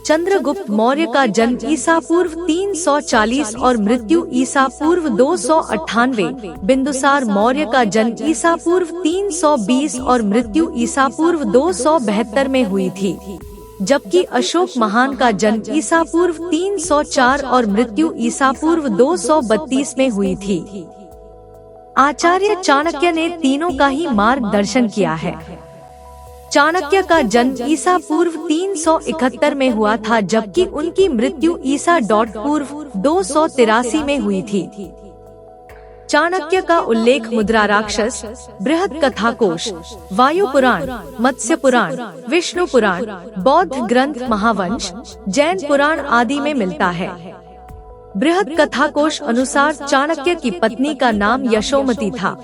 चंद्रगुप्त मौर्य का जन्म ईसा पूर्व 340 और मृत्यु ईसा पूर्व 298। बिंदुसार मौर्य का जन्म ईसा पूर्व 320 और मृत्यु ईसा पूर्व 272 में हुई थी, जबकि अशोक महान का जन्म ईसा पूर्व 304 और मृत्यु ईसा पूर्व 232 में हुई थी। आचार्य चाणक्य ने तीनों का ही मार्गदर्शन किया है। चाणक्य का जन्म ईसा पूर्व 371 में हुआ था, जबकि उनकी मृत्यु ईसा पूर्व 283 में हुई थी। चाणक्य का उल्लेख मुद्रा राक्षस, बृहद कथाकोश, वायु पुराण, मत्स्य पुराण, विष्णु पुराण, बौद्ध ग्रंथ महावंश, जैन पुराण आदि में मिलता है। बृहद कथाकोश अनुसार चाणक्य की पत्नी का नाम यशोमती था।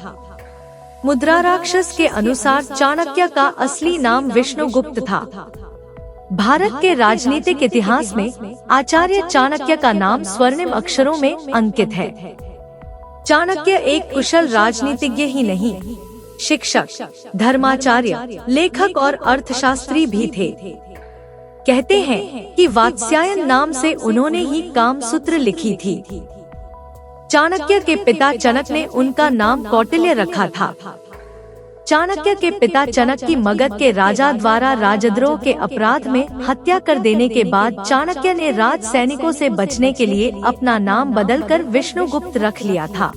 मुद्रा राक्षस के अनुसार चाणक्य का असली नाम विष्णुगुप्त था। भारत के राजनीतिक इतिहास में आचार्य चाणक्य का नाम स्वर्णिम अक्षरों में अंकित है। चाणक्य एक कुशल राजनीतिज्ञ ही नहीं, शिक्षक, धर्माचार्य, लेखक और अर्थशास्त्री भी थे। कहते हैं कि वात्स्यायन नाम से उन्होंने ही कामसूत्र लिखी थी। चाणक्य के पिता चनक ने उनका नाम कौटिल्य रखा था। चाणक्य के पिता चनक की मगध के राजा द्वारा राजद्रोह के अपराध में हत्या कर देने के बाद चाणक्य ने राज सैनिकों से बचने के लिए अपना नाम बदलकर विष्णुगुप्त रख लिया था।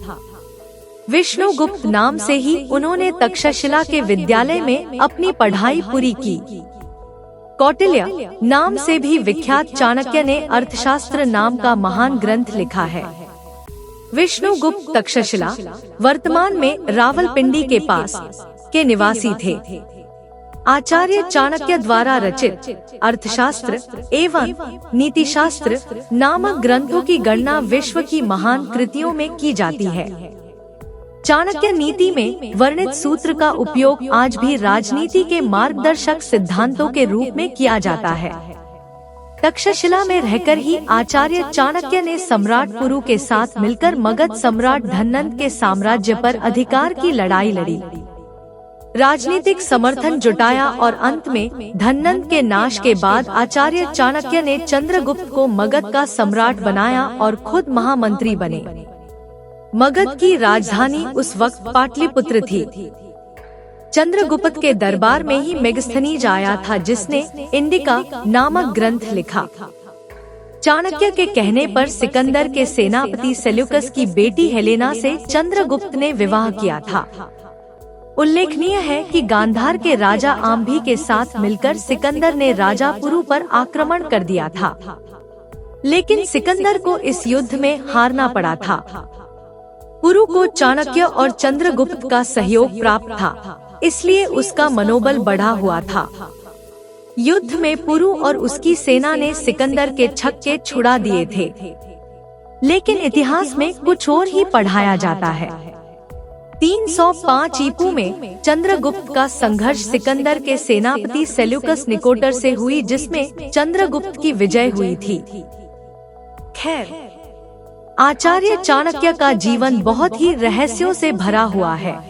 विष्णुगुप्त नाम से ही उन्होंने तक्षशिला के विद्यालय में अपनी पढ़ाई पूरी की। कौटिल्य नाम से भी विख्यात चाणक्य ने अर्थशास्त्र नाम का महान ग्रंथ लिखा है। विष्णुगुप्त तक्षशिला, वर्तमान में रावलपिंडी के पास, के निवासी थे। आचार्य चाणक्य द्वारा रचित अर्थशास्त्र एवं नीतिशास्त्र नामक ग्रंथों की गणना विश्व की महान कृतियों में की जाती है। चाणक्य नीति में वर्णित सूत्र का उपयोग आज भी राजनीति के मार्गदर्शक सिद्धांतों के रूप में किया जाता है। तक्षशिला में रहकर ही आचार्य चाणक्य ने सम्राट पुरु के साथ मिलकर मगध सम्राट धननंद के साम्राज्य पर अधिकार की लड़ाई लड़ी, राजनीतिक समर्थन जुटाया और अंत में धननंद के नाश के बाद आचार्य चाणक्य ने चंद्रगुप्त को मगध का सम्राट बनाया और खुद महामंत्री बने। मगध की राजधानी उस वक्त पाटलिपुत्र थी। चंद्रगुप्त के दरबार में ही मेगस्थनीज आया था, जिसने इंडिका नामक ग्रंथ लिखा। चाणक्य के कहने पर सिकंदर के सेनापति सेल्यूकस की बेटी हेलेना से चंद्रगुप्त ने विवाह किया था। उल्लेखनीय है कि गांधार के राजा आम्भी के साथ मिलकर सिकंदर ने राजा पुरु पर आक्रमण कर दिया था, लेकिन सिकंदर को इस युद्ध में हारना पड़ा था। पुरु को चाणक्य और चंद्रगुप्त का सहयोग प्राप्त था, इसलिए उसका मनोबल बढ़ा हुआ था। युद्ध में पुरु और उसकी सेना ने सिकंदर के छक्के छुड़ा दिए थे, लेकिन इतिहास में कुछ और ही पढ़ाया जाता है। 305 ईपू में चंद्रगुप्त का संघर्ष सिकंदर के सेनापति सेल्यूकस निकोटर से हुई, जिसमें चंद्रगुप्त की विजय हुई थी। खैर, आचार्य चाणक्य का जीवन बहुत ही रहस्यों से भरा हुआ है।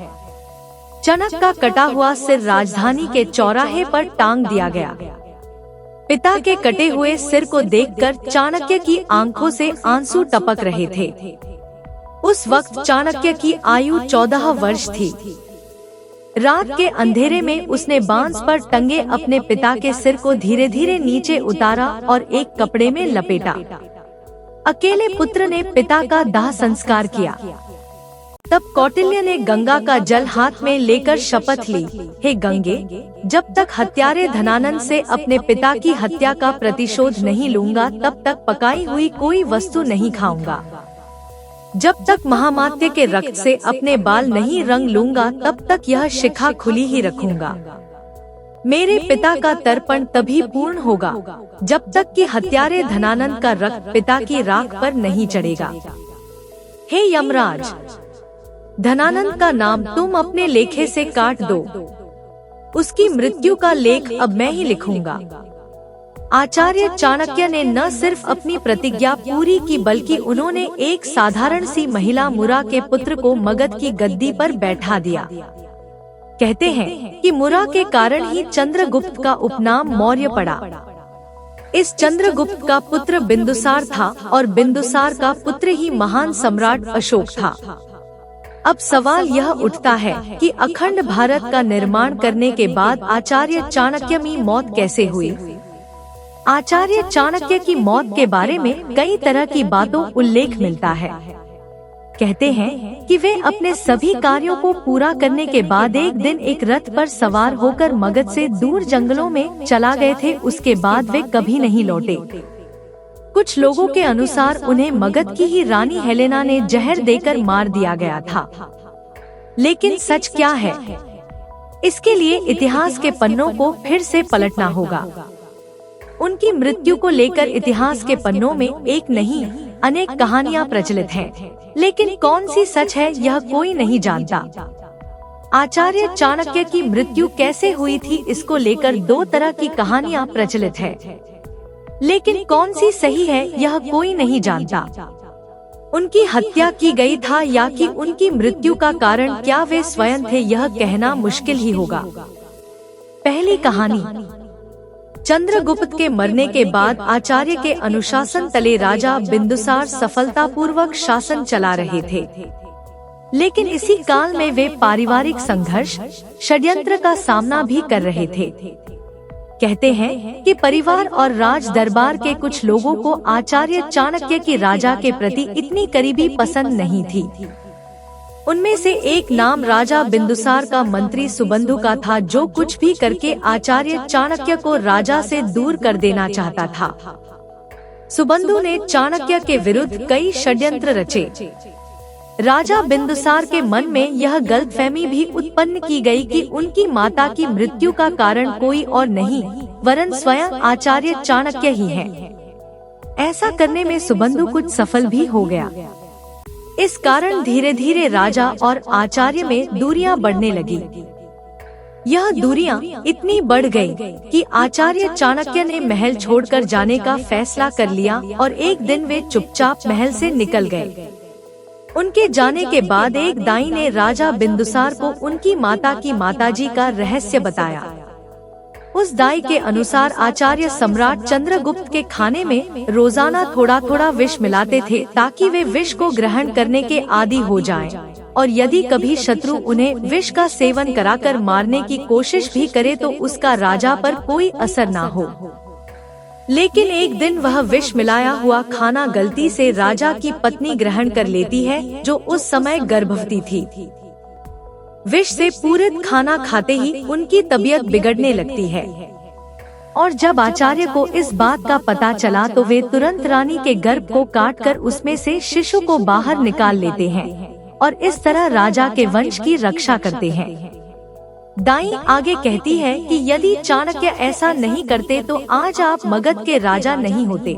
चनक का कटा हुआ सिर राजधानी के चौराहे पर टांग दिया गया। पिता के कटे हुए सिर को देखकर चाणक्य की आंखों से आंसू टपक रहे थे। उस वक्त चाणक्य की आयु 14 वर्ष थी। रात के अंधेरे में उसने बांस पर टंगे अपने पिता के सिर को धीरे धीरे नीचे उतारा और एक कपड़े में लपेटा। अकेले पुत्र ने पिता का दाह संस्कार किया। तब कौटिल्य ने गंगा का जल हाथ में लेकर शपथ ली, हे गंगे, जब तक हत्यारे धनानंद से अपने पिता की हत्या का प्रतिशोध नहीं लूंगा, तब तक पकाई हुई कोई वस्तु नहीं खाऊंगा। जब तक महामात्य के रक्त से अपने बाल नहीं रंग लूंगा, तब तक यह शिखा खुली ही रखूंगा। मेरे पिता का तर्पण तभी पूर्ण होगा जब तक कि हत्यारे धनानंद का रक्त पिता की राख पर नहीं चढ़ेगा। हे यमराज, धनानंद का नाम तुम अपने लेखे से काट दो। उसकी मृत्यु का लेख अब मैं ही लिखूंगा। आचार्य चाणक्य ने न सिर्फ अपनी प्रतिज्ञा पूरी की, बल्कि उन्होंने एक साधारण सी महिला मुरा के पुत्र को मगध की गद्दी पर बैठा दिया। कहते हैं कि मुरा के कारण ही चंद्रगुप्त का उपनाम मौर्य पड़ा। इस चंद्रगुप्त का पुत्र बिंदुसार था और बिंदुसार का पुत्र ही महान सम्राट अशोक था। अब सवाल यह उठता है कि अखंड भारत का निर्माण करने के बाद आचार्य चाणक्य की मौत कैसे हुई। आचार्य चाणक्य की मौत के बारे में कई तरह की बातों उल्लेख मिलता है। कहते हैं कि वे अपने सभी कार्यों को पूरा करने के बाद एक दिन एक रथ पर सवार होकर मगध से दूर जंगलों में चला गए थे। उसके बाद वे कभी नहीं लौटे। कुछ लोगों के अनुसार उन्हें मगध की ही रानी हेलेना ने जहर देकर मार दिया गया था। लेकिन सच क्या है, इसके लिए इतिहास के पन्नों को फिर से पलटना होगा। उनकी मृत्यु को लेकर इतिहास के पन्नों में एक नहीं अनेक कहानियां प्रचलित हैं, लेकिन कौन सी सच है यह कोई नहीं जानता। आचार्य चाणक्य की मृत्यु कैसे हुई थी, इसको लेकर दो तरह की कहानियां प्रचलित है, लेकिन कौन सी सही है यह कोई नहीं जानता। उनकी हत्या की गई था या कि उनकी मृत्यु का कारण क्या वे स्वयं थे, यह कहना मुश्किल ही होगा। पहली कहानी। चंद्रगुप्त के मरने के बाद आचार्य के अनुशासन तले राजा बिंदुसार सफलतापूर्वक शासन चला रहे थे, लेकिन इसी काल में वे पारिवारिक संघर्ष, षड्यंत्र का सामना भी कर रहे थे। कहते हैं कि परिवार और राज दरबार के कुछ लोगों को आचार्य चाणक्य की राजा के प्रति इतनी करीबी पसंद नहीं थी। उनमें से एक नाम राजा बिंदुसार का मंत्री सुबंधु का था, जो कुछ भी करके आचार्य चाणक्य को राजा से दूर कर देना चाहता था। सुबंधु ने चाणक्य के विरुद्ध कई षड्यंत्र रचे। राजा बिंदुसार के मन में यह गलतफहमी भी उत्पन्न की गई कि उनकी माता की मृत्यु का कारण कोई और नहीं वरन स्वयं आचार्य चाणक्य ही है। ऐसा करने में सुबंधु कुछ सफल भी हो गया। इस कारण धीरे धीरे राजा और आचार्य में दूरियां बढ़ने लगी। यह दूरियां इतनी बढ़ गई कि आचार्य चाणक्य ने महल छोड़कर जाने का फैसला कर लिया और एक दिन वे चुपचाप महल से निकल गए। उनके जाने के बाद एक दाई ने राजा बिंदुसार को उनकी माता की माताजी का रहस्य बताया। उस दाई के अनुसार आचार्य सम्राट चंद्रगुप्त के खाने में रोजाना थोड़ा थोड़ा विष मिलाते थे, ताकि वे विष को ग्रहण करने के आदी हो जाएं, और यदि कभी शत्रु उन्हें विष का सेवन कराकर मारने की कोशिश भी करे तो उसका राजा पर कोई असर ना हो। लेकिन एक दिन वह विष मिलाया हुआ खाना गलती से राजा की पत्नी ग्रहण कर लेती है, जो उस समय गर्भवती थी। विष से पूरित खाना खाते ही उनकी तबीयत बिगड़ने लगती है, और जब आचार्य को इस बात का पता चला तो वे तुरंत रानी के गर्भ को काटकर उसमें से शिशु को बाहर निकाल लेते हैं और इस तरह राजा के वंश की रक्षा करते हैं। दाई आगे कहती है कि यदि चाणक्य ऐसा नहीं करते तो आज आप मगध के राजा नहीं होते।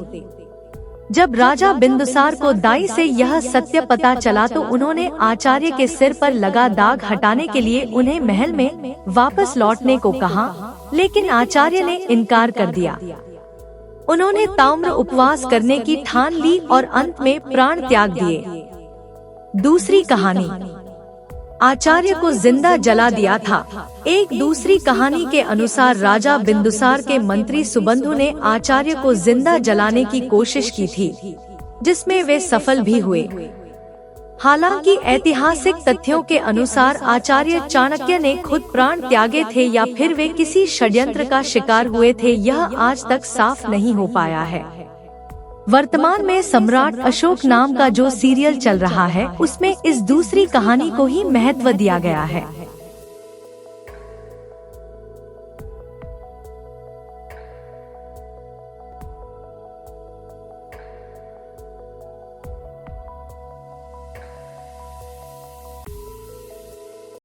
जब राजा बिंदुसार को दाई से यह सत्य पता चला तो उन्होंने आचार्य के सिर पर लगा दाग हटाने के लिए उन्हें महल में वापस लौटने को कहा, लेकिन आचार्य ने इनकार कर दिया। उन्होंने ताम्र उपवास करने की ठान ली और अंत में प्राण त्याग दिए। दूसरी कहानी। आचार्य को जिंदा जला दिया था। एक दूसरी कहानी के अनुसार राजा बिंदुसार के मंत्री सुबंधु ने आचार्य को जिंदा जलाने की कोशिश की थी, जिसमें वे सफल भी हुए। हालांकि ऐतिहासिक तथ्यों के अनुसार आचार्य चाणक्य ने खुद प्राण त्यागे थे या फिर वे किसी षड्यंत्र का शिकार हुए थे, यह आज तक साफ नहीं हो पाया है। वर्तमान में सम्राट अशोक नाम का जो सीरियल चल रहा है, उसमें इस दूसरी कहानी को ही महत्व दिया गया है।